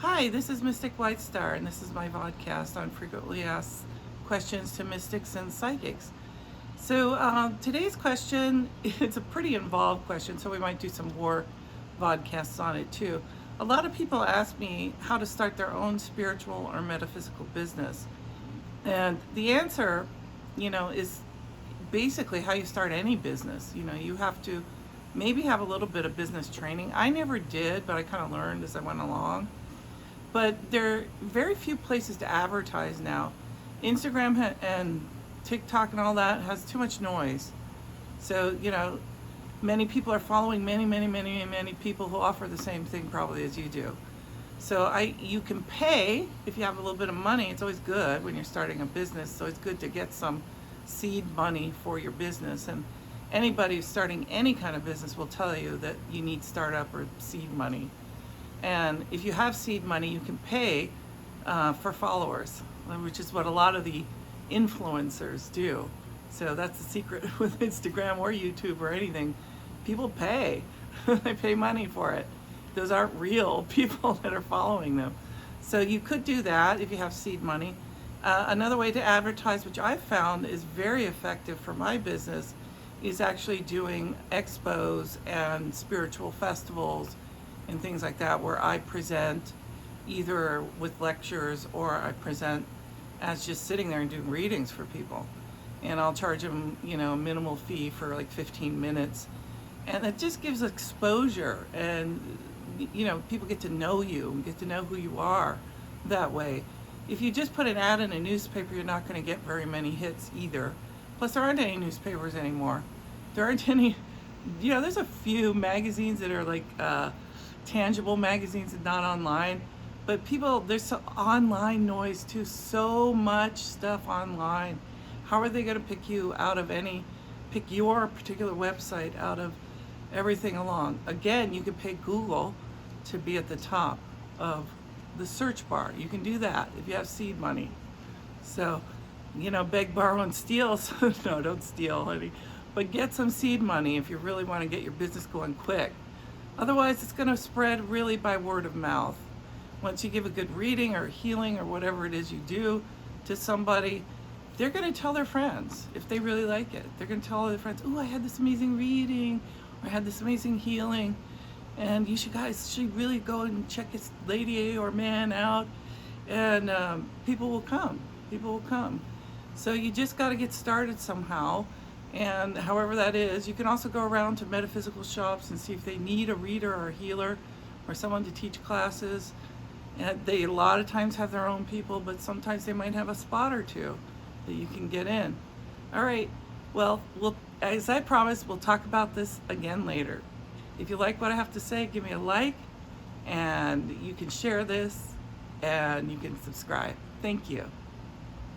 Hi, this is Mystic White Star, and this is my vodcast on frequently asked questions to mystics and psychics. So today's question, it's a pretty involved question, so we might do some more vodcasts on it too. A lot of people ask me how to start their own spiritual or metaphysical business. And the answer, is basically how you start any business. You have to maybe have a little bit of business training. I never did, but I kind of learned as I went along. But there are very few places to advertise now. Instagram and TikTok and all that has too much noise. So, many people are following many people who offer the same thing probably as you do. So you can pay if you have a little bit of money. It's always good when you're starting a business. So it's good to get some seed money for your business. And anybody who's starting any kind of business will tell you that you need startup or seed money. And if you have seed money, you can pay for followers, which is what a lot of the influencers do. So that's the secret with Instagram or YouTube or anything. People pay. They pay money for it. Those aren't real people that are following them. So you could do that if you have seed money. Another way to advertise, which I've found is very effective for my business, is actually doing expos and spiritual festivals and things like that, where I present either with lectures or I present as just sitting there and doing readings for people. And I'll charge them, a minimal fee for like 15 minutes. And it just gives exposure, and people get to know you and get to know who you are that way. If you just put an ad in a newspaper, you're not going to get very many hits either. Plus, there aren't any newspapers anymore. There aren't any, there's a few magazines that are like tangible magazines and not online. But there's some online noise too, so much stuff online. How are they going to pick your particular website out of everything along? Again, you could pay Google to be at the top of the search bar. You can do that if you have seed money. So, beg, borrow, and steal. So, no, don't steal, honey. But get some seed money if you really want to get your business going quick. Otherwise, it's going to spread really by word of mouth. Once you give a good reading or healing or whatever it is you do to somebody, they're going to tell their friends if they really like it. They're going to tell their friends, "Oh, I had this amazing reading, or I had this amazing healing, and you guys should really go and check this lady or man out." And people will come. People will come. So you just got to get started somehow. And however that is, you can also go around to metaphysical shops and see if they need a reader or a healer or someone to teach classes. And they a lot of times have their own people, but sometimes they might have a spot or two that you can get in. All right. Well, as I promised, we'll talk about this again later. If you like what I have to say, give me a like, and you can share this, and you can subscribe. Thank you.